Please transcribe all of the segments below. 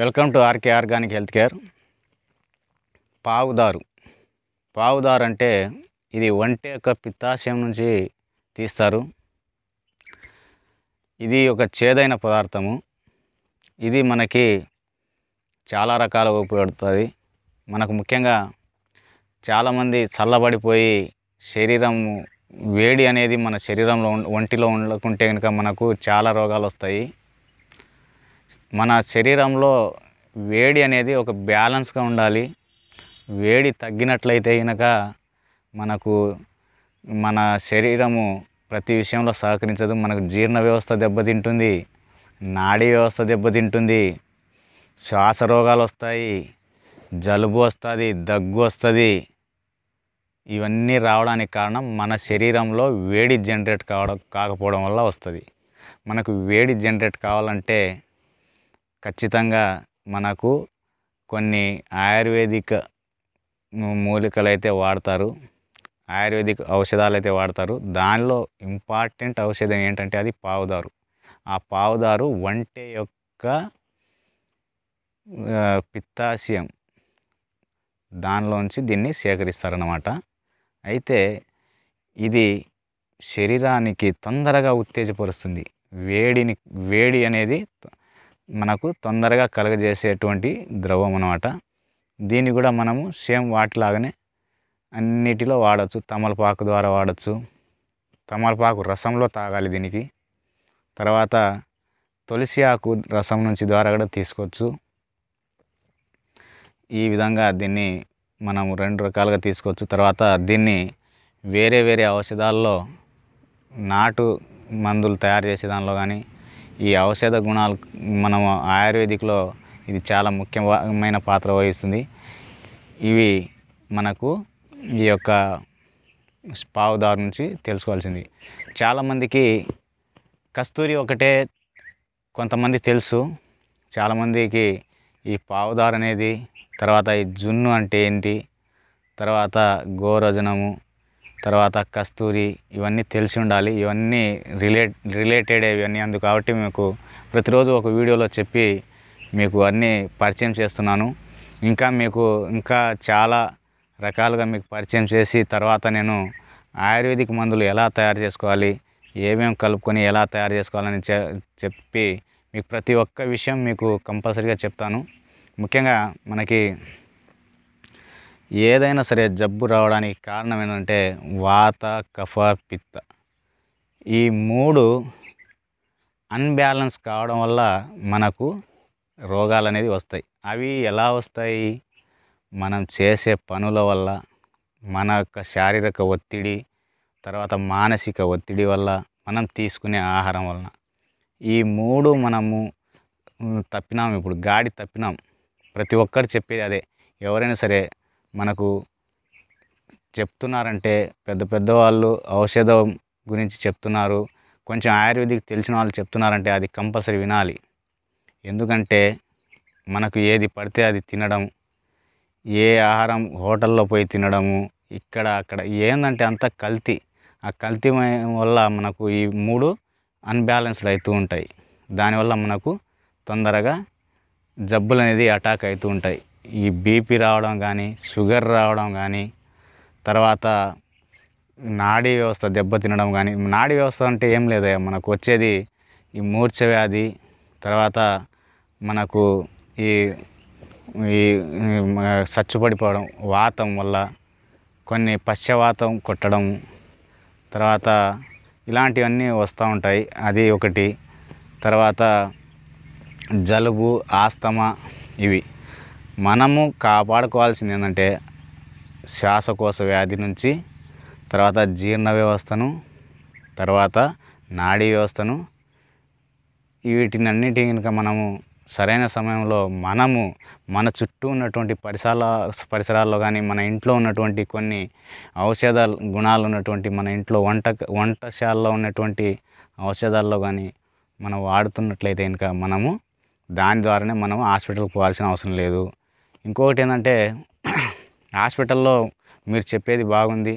Welcome to R K organic health care. పావుదారు అంటే ఇది ఒంటె యొక్క పిత్తాశయం నుంచి తీస్తారు. ఇది ఒక చేదైన పదార్థము. ఇది మనకి చాలా రకాలుగా ఉపయోగపడుతుంది. మనకు ముఖ్యంగా చాలామంది చల్లబడిపోయి శరీరం వేడి అనేది మన శరీరంలో ఒంటిలో ఉండకుంటే కనుక మనకు చాలా రోగాలు వస్తాయి. మన శరీరంలో వేడి అనేది ఒక బ్యాలెన్స్గా ఉండాలి. వేడి తగ్గినట్లయితే కనుక మనకు మన శరీరము ప్రతి విషయంలో సహకరించదు. మనకు జీర్ణ వ్యవస్థ దెబ్బతింటుంది, నాడీ వ్యవస్థ దెబ్బతింటుంది, శ్వాస రోగాలు వస్తాయి, జలుబు వస్తుంది, దగ్గు వస్తుంది. ఇవన్నీ రావడానికి కారణం మన శరీరంలో వేడి జనరేట్ కాకపోవడం వల్ల వస్తుంది. మనకు వేడి జనరేట్ కావాలంటే ఖచ్చితంగా మనకు కొన్ని ఆయుర్వేదిక్ మూలికలు అయితే వాడతారు, ఆయుర్వేదిక్ ఔషధాలు అయితే వాడతారు. దానిలో ఇంపార్టెంట్ ఔషధం ఏంటంటే అది పావుదారు. ఆ పావుదారు ఒంటె యొక్క పిత్తాశయం దానిలోంచి దీన్ని సేకరిస్తారన్నమాట. అయితే ఇది శరీరానికి తొందరగా ఉత్తేజపరుస్తుంది. వేడి అనేది మనకు తొందరగా కలుగజేసేటువంటి ద్రవం అన్నమాట. దీన్ని కూడా మనము సేమ్ వాటిలాగానే అన్నిటిలో వాడచ్చు. తమలపాకు ద్వారా వాడచ్చు. తమలపాకు రసంలో తాగాలి దీనికి. తర్వాత తులసి ఆకు రసం నుంచి ద్వారా కూడా తీసుకోవచ్చు. ఈ విధంగా దీన్ని మనము 2 రకాలుగా తీసుకోవచ్చు. తర్వాత దీన్ని వేరే ఔషధాల్లో నాటు మందులు తయారు చేసే దానిలో కానీ ఈ ఔషధ గుణాలు మనము ఆయుర్వేదిక్లో ఇది చాలా ముఖ్యమైన పాత్ర వహిస్తుంది. ఇవి మనకు ఈ యొక్క పావుదారు నుంచి తెలుసుకోవాల్సింది. చాలామందికి కస్తూరి ఒకటే కొంతమంది తెలుసు. చాలామందికి ఈ పావుదారు అనేది, తర్వాత ఈ జున్ను అంటే ఏంటి, తర్వాత గోరోజనము, తర్వాత కస్తూరి, ఇవన్నీ తెలిసి ఉండాలి. ఇవన్నీ రిలేటెడ్ ఇవన్నీ అందుకు కాబట్టి మీకు ప్రతిరోజు ఒక వీడియోలో చెప్పి మీకు అన్నీ పరిచయం చేస్తున్నాను. ఇంకా చాలా రకాలుగా మీకు పరిచయం చేసి తర్వాత నేను ఆయుర్వేదిక్ మందులు ఎలా తయారు చేసుకోవాలి, ఏమేమి కలుపుకొని ఎలా తయారు చేసుకోవాలని చెప్పి మీకు ప్రతి ఒక్క విషయం మీకు కంపల్సరీగా చెప్తాను. ముఖ్యంగా మనకి ఏదైనా సరే జబ్బు రావడానికి కారణం ఏంటంటే వాత, కఫ, పిత్త. ఈ 3 అన్బ్యాలెన్స్ కావడం వల్ల మనకు రోగాలు అనేది వస్తాయి. అవి ఎలా వస్తాయి? మనం చేసే పనుల వల్ల, మన యొక్క శారీరక ఒత్తిడి, తర్వాత మానసిక ఒత్తిడి వల్ల, మనం తీసుకునే ఆహారం వలన. ఈ 3 మనము తప్పినాం. ఇప్పుడు గాడి తప్పినాం. ప్రతి ఒక్కరు చెప్పేది అదే. ఎవరైనా సరే మనకు చెప్తున్నారంటే పెద్ద వాళ్ళు ఔషధం గురించి చెప్తున్నారు, కొంచెం ఆయుర్వేదిక్ తెలిసిన వాళ్ళు చెప్తున్నారంటే అది కంపల్సరీ వినాలి. ఎందుకంటే మనకు ఏది పడితే అది తినడం, ఏ ఆహారం హోటల్లో పోయి తినడము, ఇక్కడ అక్కడ ఏందంటే అంత కల్తీ. ఆ కల్తీ వల్ల మనకు ఈ 3 అన్బ్యాలెన్స్డ్ అవుతూ ఉంటాయి. దానివల్ల మనకు తొందరగా జబ్బులు అనేది అటాక్ అవుతూ ఉంటాయి. ఈ బీపీ రావడం కానీ, షుగర్ రావడం కానీ, తర్వాత నాడీ వ్యవస్థ దెబ్బతినడం కానీ. నాడీ వ్యవస్థ అంటే ఏం లేదు, మనకు వచ్చేది ఈ మూర్ఛ వ్యాధి, తర్వాత మనకు ఈ సచ్చుపడిపోవడం, వాతం వల్ల కొన్ని పశ్చవాతం కొట్టడం, తర్వాత ఇలాంటివన్నీ వస్తూ ఉంటాయి. అది ఒకటి. తర్వాత జలుబు, ఆస్తమా. ఇవి మనము కాపాడుకోవాల్సింది ఏంటంటే శ్వాసకోశ వ్యాధి నుంచి, తర్వాత జీర్ణ వ్యవస్థను, తర్వాత నాడీ వ్యవస్థను, వీటినన్నిటిని కనుక మనము సరైన సమయంలో మన చుట్టూ ఉన్నటువంటి పరిసరాల్లో కానీ, మన ఇంట్లో ఉన్నటువంటి కొన్ని ఔషధ గుణాలు ఉన్నటువంటి మన ఇంట్లో వంటశాలలో ఉన్నటువంటి ఔషధాల్లో కానీ మనం వాడుతున్నట్లయితే కనుక మనము దాని ద్వారానే మనం హాస్పిటల్కి పోవాల్సిన అవసరం లేదు. ఇంకొకటి ఏంటంటే హాస్పిటల్లో మీరు చెప్పేది బాగుంది,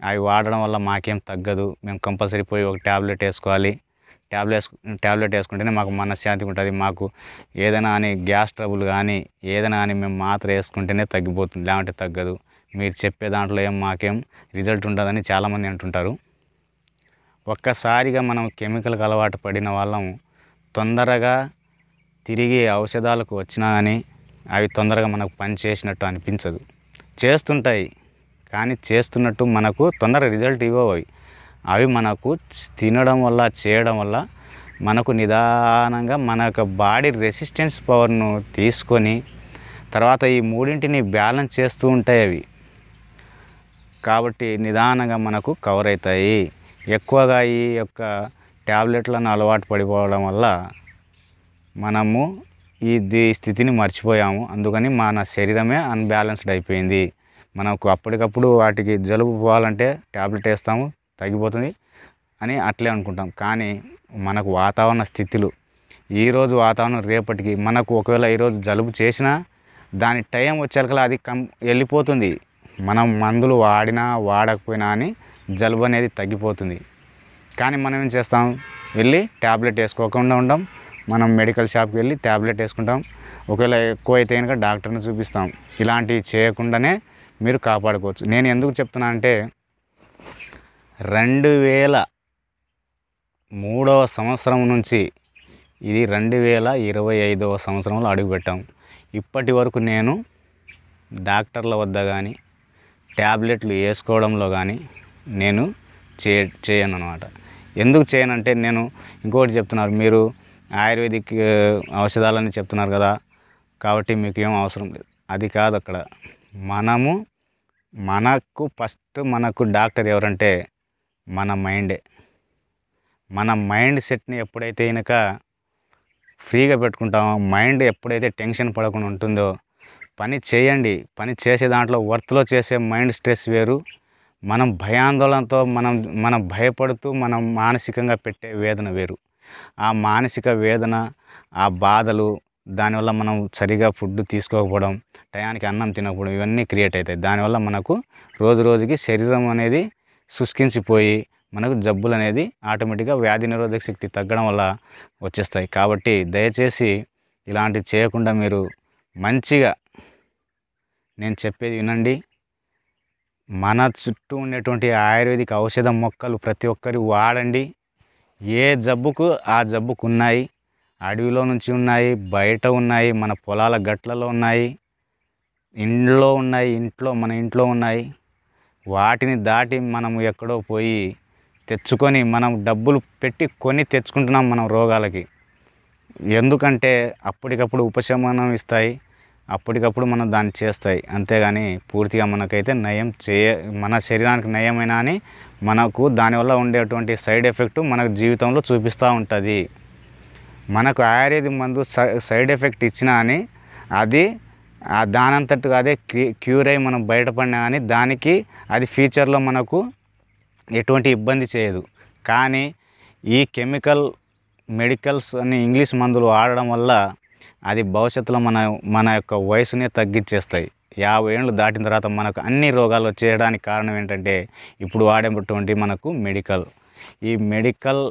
అవి వాడడం వల్ల మాకేం తగ్గదు, మేము కంపల్సరీ పోయి ఒక ట్యాబ్లెట్ వేసుకోవాలి, ట్యాబ్లెట్ వేసుకుంటేనే మాకు మనశ్శాంతిగా ఉంటుంది, మాకు ఏదైనా అని గ్యాస్ ట్రబుల్ కానీ ఏదైనా కానీ మేము మాత్ర వేసుకుంటేనే తగ్గిపోతుంది, లేదంటే తగ్గదు, మీరు చెప్పే దాంట్లో మాకేం రిజల్ట్ ఉంటుందని చాలామంది అంటుంటారు. ఒక్కసారిగా మనం కెమికల్కి అలవాటు పడిన వాళ్ళం తొందరగా తిరిగి ఔషధాలకు వచ్చినా కానీ అవి తొందరగా మనకు పని చేసినట్టు అనిపించదు. చేస్తుంటాయి కానీ చేస్తున్నట్టు మనకు తొందరగా రిజల్ట్ ఇవ్వవు. అవి మనకు తినడం వల్ల చేయడం వల్ల మనకు నిదానంగా మన యొక్క బాడీ రెసిస్టెన్స్ పవర్ను తీసుకొని తర్వాత ఈ మూడింటిని బ్యాలెన్స్ చేస్తూ ఉంటాయి అవి. కాబట్టి నిదానంగా మనకు కవర్ అవుతాయి. ఎక్కువగా ఈ యొక్క ట్యాబ్లెట్లను అలవాటు పడిపోవడం వల్ల మనము ఈ స్థితిని మర్చిపోయాము. అందుకని మన శరీరమే అన్బ్యాలెన్స్డ్ అయిపోయింది. మనకు అప్పటికప్పుడు వాటికి జలుబు పోవాలంటే ట్యాబ్లెట్ వేస్తాము, తగ్గిపోతుంది అని అట్లే అనుకుంటాం. కానీ మనకు వాతావరణ స్థితులు, ఈరోజు వాతావరణం రేపటికి మనకు ఒకవేళ ఈరోజు జలుబు చేసినా దాని టైం వచ్చేకల్లా అది వెళ్ళిపోతుంది. మనం మందులు వాడినా వాడకపోయినా అని జలుబు అనేది తగ్గిపోతుంది. కానీ మనం ఏం చేస్తాం, వెళ్ళి ట్యాబ్లెట్ వేసుకోకుండా ఉంటాం. మనం మెడికల్ షాప్కి వెళ్ళి ట్యాబ్లెట్ వేసుకుంటాం. ఒకవేళ ఎక్కువ అయితే కనుక డాక్టర్ని చూపిస్తాం. ఇలాంటివి చేయకుండానే మీరు కాపాడుకోవచ్చు. నేను ఎందుకు చెప్తున్నా అంటే 2003వ సంవత్సరం నుంచి ఇది 2025వ సంవత్సరంలో అడుగుపెట్టాం. ఇప్పటి వరకు నేను డాక్టర్ల వద్ద కానీ ట్యాబ్లెట్లు వేసుకోవడంలో కానీ నేను చేయను అన్నమాట. ఎందుకు చేయనంటే నేను ఇంకోటి చెప్తున్నారు, మీరు ఆయుర్వేదిక్ ఔషధాలని చెప్తున్నారు కదా, కాబట్టి మీకు ఏం అవసరం లేదు. అది కాదు. అక్కడ మనకు ఫస్ట్ మనకు డాక్టర్ ఎవరంటే మన మైండే. మన మైండ్ సెట్ని ఎప్పుడైతే కనుక ఫ్రీగా పెట్టుకుంటామో, మైండ్ ఎప్పుడైతే టెన్షన్ పడకుండా ఉంటుందో, పని చేయండి. పని చేసే దాంట్లో వర్త్లో చేసే మైండ్ స్ట్రెస్ వేరు, మనం భయాందోళనతో మనం భయపడుతూ మనం మానసికంగా పెట్టే వేదన వేరు. ఆ మానసిక వేదన, ఆ బాధలు, దానివల్ల మనం సరిగా ఫుడ్ తీసుకోకపోవడం, టయానికి అన్నం తినకపోవడం, ఇవన్నీ క్రియేట్ అవుతాయి. దానివల్ల మనకు రోజు రోజుకి శరీరం అనేది శుష్కించిపోయి మనకు జబ్బులు అనేది ఆటోమేటిక్గా వ్యాధి నిరోధక శక్తి తగ్గడం వల్ల వచ్చేస్తాయి. కాబట్టి దయచేసి ఇలాంటివి చేయకుండా మీరు మంచిగా నేను చెప్పేది వినండి. మన చుట్టూ ఉండేటువంటి ఆయుర్వేదిక్ ఔషధ మొక్కలు ప్రతి ఒక్కరు వాడండి. ఏ జబ్బుకు ఆ జబ్బుకు ఉన్నాయి. అడవిలో నుంచి ఉన్నాయి, బయట ఉన్నాయి, మన పొలాల గట్లలో ఉన్నాయి, మన ఇంట్లో ఉన్నాయి. వాటిని దాటి మనం ఎక్కడో పోయి తెచ్చుకొని మనం డబ్బులు పెట్టి కొని తెచ్చుకుంటున్నాం మనం రోగాలకి. ఎందుకంటే అప్పటికప్పుడు ఉపశమనం ఇస్తాయి, అప్పటికప్పుడు మనం దాన్ని చేస్తాయి. అంతేగాని పూర్తిగా మనకైతే మన శరీరానికి నయమైనా అని మనకు దానివల్ల ఉండేటువంటి సైడ్ ఎఫెక్ట్ మనకు జీవితంలో చూపిస్తూ ఉంటుంది. మనకు ఆయుర్వేదిక్ మందు సైడ్ ఎఫెక్ట్ ఇచ్చినా అని అది దానంతట్టుగా అదే క్యూర్ అయ్యి మనం బయటపడినా కానీ దానికి అది ఫ్యూచర్లో మనకు ఎటువంటి ఇబ్బంది చేయదు. కానీ ఈ మెడికల్స్ అని ఇంగ్లీష్ మందులు వాడడం వల్ల అది భవిష్యత్తులో మన యొక్క వయసునే తగ్గించేస్తాయి. 50 ఏళ్ళు దాటిన తర్వాత మనకు అన్ని రోగాలు వచ్చేయడానికి కారణం ఏంటంటే ఇప్పుడు వాడేటువంటి మనకు ఈ మెడికల్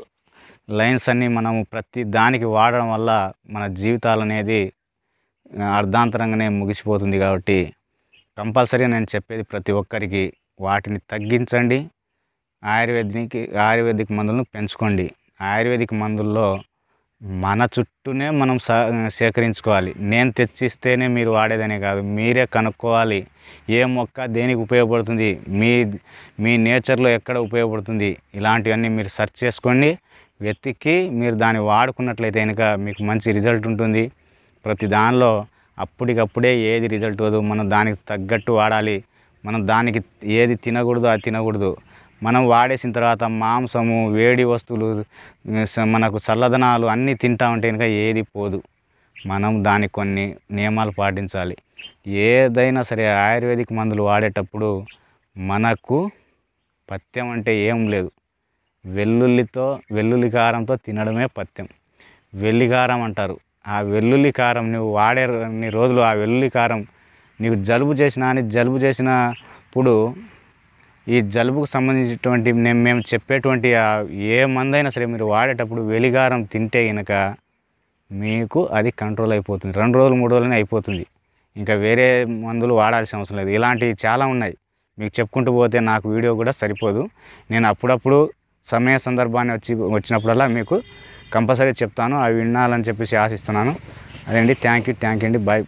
లైన్స్ అన్నీ మనము ప్రతి దానికి వాడడం వల్ల మన జీవితాలు అనేది అర్ధాంతరంగానే ముగిసిపోతుంది. కాబట్టి కంపల్సరీ నేను చెప్పేది ప్రతి ఒక్కరికి వాటిని తగ్గించండి. ఆయుర్వేదిక్ మందులను పెంచుకోండి. ఆయుర్వేదిక్ మందుల్లో మన చుట్టూనే మనం సేకరించుకోవాలి. నేను తెచ్చిస్తేనే మీరు వాడేదనే కాదు, మీరే కనుక్కోవాలి ఏ మొక్క దేనికి ఉపయోగపడుతుంది, మీ నేచర్లో ఎక్కడ ఉపయోగపడుతుంది. ఇలాంటివన్నీ మీరు సెర్చ్ చేసుకోండి, వెతికి మీరు దాన్ని వాడుకున్నట్లయితే కనుక మీకు మంచి రిజల్ట్ ఉంటుంది. ప్రతి దానిలో అప్పటికప్పుడే ఏది రిజల్ట్ అవ్వదు. మనం దానికి తగ్గట్టు వాడాలి. మనం దానికి ఏది తినకూడదు అది తినకూడదు. మనం వాడేసిన తర్వాత మాంసము, వేడి వస్తువులు, మనకు చల్లదనాలు అన్నీ తింటా ఉంటే కనుక ఏది పోదు. మనం దానికి కొన్ని నియమాలు పాటించాలి. ఏదైనా సరే ఆయుర్వేదిక్ మందులు వాడేటప్పుడు మనకు పథ్యం అంటే ఏం లేదు. వెల్లుల్లి కారంతో తినడమే పథ్యం. వెల్లికారం అంటారు. ఆ వెల్లుల్లి కారం నువ్వు వాడేన్ని రోజులు ఆ వెల్లుల్లి కారం నీకు జలుబు చేసినప్పుడు ఈ జలుబుకు సంబంధించినటువంటి మేము చెప్పేటువంటి ఏ మందైనా సరే మీరు వాడేటప్పుడు వెలిగారం తింటే కనుక మీకు అది కంట్రోల్ అయిపోతుంది. 2 రోజులు 3 రోజులనే అయిపోతుంది. ఇంకా వేరే మందులు వాడాల్సిన అవసరం లేదు. ఇలాంటివి చాలా ఉన్నాయి, మీకు చెప్పుకుంటూ పోతే నాకు వీడియో కూడా సరిపోదు. నేను అప్పుడప్పుడు సమయ సందర్భాన్ని వచ్చినప్పుడల్లా మీకు కంపల్సరీ చెప్తాను. అవి వినాలని చెప్పేసి ఆశిస్తున్నాను. అదండి. థ్యాంక్ యూ అండి. బాయ్.